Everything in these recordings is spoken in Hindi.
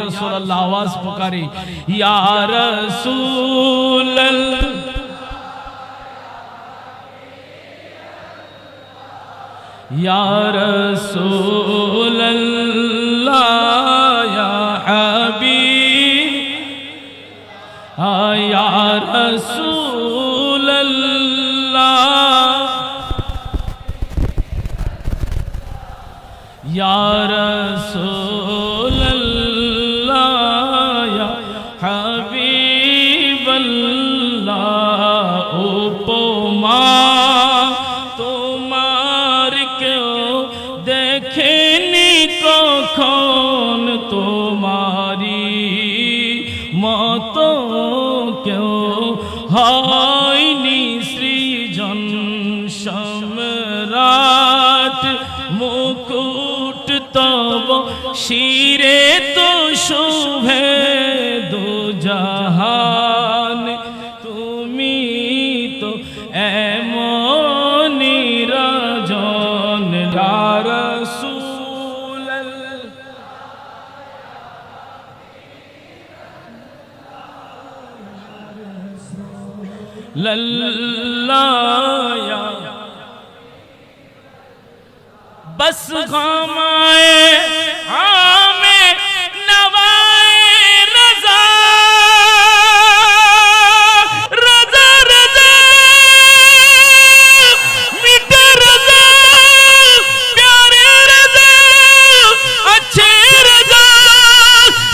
रसूल अल्लाह आवाज पुकारी या रसूल अल्लाह या रसूल अल्लाह या हबीब या रसूल अल्लाह या रसूल अल्लाह या हबीब अल्लाह उपमा তোমার কেউ দেখেনি কখন তোমারি মতো কেউ হয়নি সৃজন সম্রাট মুকুট তব শিরে তো শোভে দুজাহান তুমি তো এমন রাজন ইয়া রাসূল लल्लाया बस गमाए आमे नवाए रजा रजा रजा मीठे रजा प्यारे रजा अच्छे रजा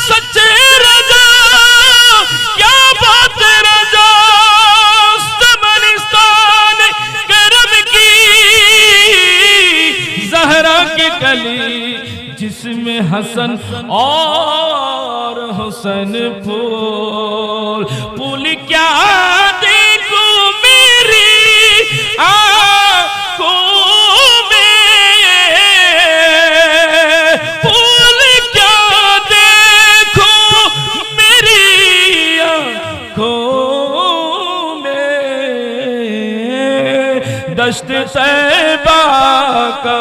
सच्चे रजा क्या बात रजा जिसमें हसन और हुसैन फूल फूल क्या देखो मेरी आँखों में फूल क्या देखो मेरी आँखों में दश्त तैबा का